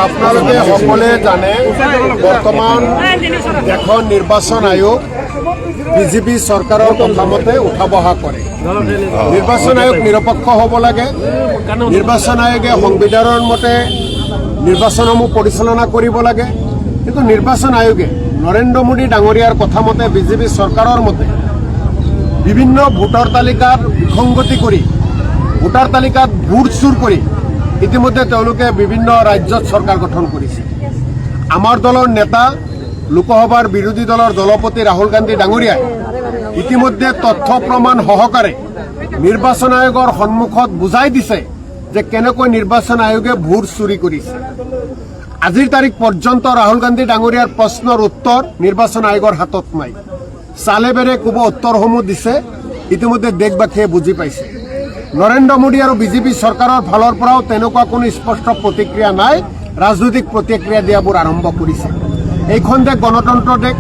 আপোনালোকে সকলে জানে বৰ্তমান এখন নিৰ্বাচন আয়োগ বিজেপি চৰকাৰৰ কথামতে উঠা বহা কৰে। নিৰ্বাচন আয়োগ নিৰপেক্ষ হ'ব লাগে। নিৰ্বাচন আয়োগে সংবিধানৰ মতে নিৰ্বাচনসমূহ পৰিচালনা কৰিব লাগে। কিন্তু নিৰ্বাচন আয়োগে নৰেন্দ্ৰ মোদী ডাঙৰীয়াৰ কথামতে বিজেপি চৰকাৰৰ মতে বিভিন্ন ভোটাৰ তালিকাত বিসংগতি কৰি ভোটাৰ তালিকাত ভোট চুৰ কৰি ইতিমধ্যে তেওঁলোকে বিভিন্ন ৰাজ্যত চৰকাৰ গঠন কৰিছে। আমাৰ দলৰ নেতা লোকসভাৰ বিৰোধী দলৰ দলপতি ৰাহুল গান্ধী ডাঙৰীয়াই ইতিমধ্যে তথ্য প্ৰমাণ সহকাৰে নিৰ্বাচন আয়োগৰ সন্মুখত বুজাই দিছে যে কেনেকৈ নিৰ্বাচন আয়োগে ভোট চুৰি কৰিছে। আজিৰ তাৰিখ পৰ্যন্ত ৰাহুল গান্ধী ডাঙৰীয়াৰ প্ৰশ্নৰ উত্তৰ নিৰ্বাচন আয়োগৰ হাতত নাই। চালে বেৰে কোব উত্তৰসমূহ দিছে, ইতিমধ্যে দেশবাসীয়ে বুজি পাইছে। নৰেন্দ্ৰ মোদী আৰু বিজেপি চৰকাৰৰ ফালৰ পৰাও তেনেকুৱা কোনো স্পষ্ট প্ৰতিক্ৰিয়া নাই। ৰাজনৈতিক প্ৰতিক্ৰিয়া দিয়াবোৰ আৰম্ভ কৰিছে। এইখন দেশ গণতন্ত্ৰ দেশ।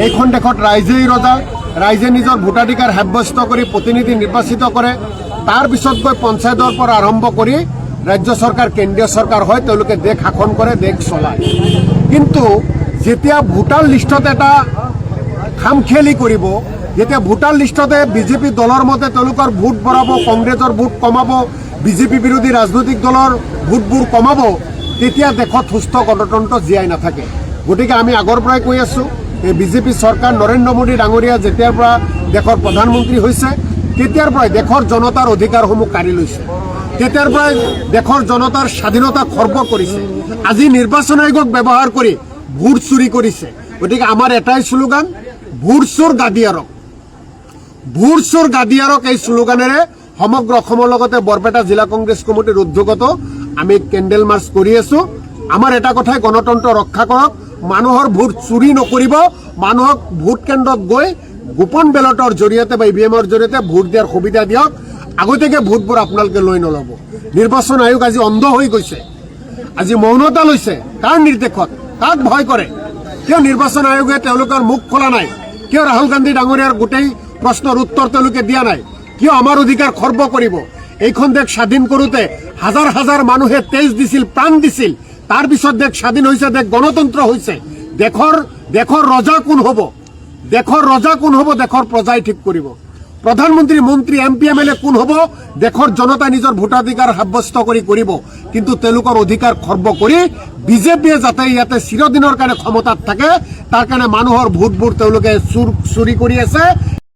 এইখন দেশত ৰাইজেই ৰজা। ৰাইজে নিজৰ ভোটাধিকাৰ সাব্যস্ত কৰি প্ৰতিনিধি নিৰ্বাচিত কৰে। তাৰ পিছত গৈ পঞ্চায়তৰ পৰা আৰম্ভ কৰি ৰাজ্য চৰকাৰ কেন্দ্ৰীয় চৰকাৰ হয়, তেওঁলোকে দেশ শাসন কৰে, দেশ চলায়। কিন্তু যেতিয়া ভোটাৰ লিষ্টত এটা খামখেয়ালি কৰিব, যেতিয়া ভোটাৰ লিষ্টতে বিজেপি দলৰ মতে তেওঁলোকৰ ভোট বঢ়াব, কংগ্ৰেছৰ ভোট কমাব, বিজেপি বিৰোধী ৰাজনৈতিক দলৰ ভোটবোৰ কমাব, তেতিয়া দেশত সুস্থ গণতন্ত্ৰ জীয়াই নাথাকে। গতিকে আমি আগৰ পৰাই কৈ আছোঁ, এই বিজেপি চৰকাৰ নৰেন্দ্ৰ মোদী ডাঙৰীয়া যেতিয়াৰ পৰা দেশৰ প্ৰধানমন্ত্ৰী হৈছে তেতিয়াৰ পৰাই দেশৰ জনতাৰ অধিকাৰসমূহ কাঢ়ি লৈছে। তেতিয়াৰ পৰাই দেশৰ জনতাৰ স্বাধীনতা খৰ্ব কৰিছে। আজি নিৰ্বাচন আয়োগক ব্যৱহাৰ কৰি ভোট চুৰি কৰিছে। গতিকে আমাৰ এটাই শ্লোগান, ভোট চোৰ গাদিয়াৰক। ভোট চোৰ গাদিয়াৰক এই শ্লোগানেৰে সমগ্ৰ অসমৰ লগতে বৰপেটা জিলা কংগ্ৰেছ কমিটিৰ উদ্যোগতো আমি কেণ্ডেল মাৰ্চ কৰি আছোঁ। আমাৰ এটা কথাই, গণতন্ত্ৰ ৰক্ষা কৰক, মানুহৰ ভোট চুৰি নকৰিব, মানুহক ভোট কেন্দ্ৰত গৈ গোপন বেলটৰ জৰিয়তে বা ইভিএমৰ জৰিয়তে ভোট দিয়াৰ সুবিধা দিয়ক। আগতীয়াকৈ ভোটবোৰ আপোনালোকে লৈ নল'ব। নিৰ্বাচন আয়োগ আজি অন্ধ হৈ গৈছে, আজি মৌনতা লৈছে। কাৰ নিৰ্দেশত, কাক ভয় কৰে? কিয় নিৰ্বাচন আয়োগে তেওঁলোকৰ মুখ খোলা নাই? কিয় ৰাহুল গান্ধী ডাঙৰীয়াৰ গোটেই প্ৰশ্নৰ উত্তৰ তেওঁলোকে দিয়া নাই? কিয় আমাৰ অধিকাৰ খৰ্ব কৰিব? এইখন দেশ স্বাধীন কৰোঁতে হাজাৰ হাজাৰ মানুহে তেজ দিছিল, প্ৰাণ দিছিল। তাৰ পিছত দেশ স্বাধীন হৈছে, দেশ গণতন্ত্ৰ হৈছে। দেশৰ ৰজা কোন হ'ব? দেশৰ ৰজা কোন হ'ব? দেশৰ প্ৰজাই ঠিক কৰিব। প্ৰধানমন্ত্ৰী, মন্ত্ৰী, MP, MLA কোন হ'ব? দেশৰ জনতাই নিজৰ ভোটাধিকাৰ সাব্যস্ত কৰি কৰিব। কিন্তু তেওঁলোকৰ অধিকাৰ খৰ্ব কৰি বিজেপিয়ে যাতে ইয়াতে চিৰদিনৰ কাৰণে ক্ষমতাত থাকে, তাৰ কাৰণে মানুহৰ ভোটবোৰ তেওঁলোকে চুৰি কৰি আছে।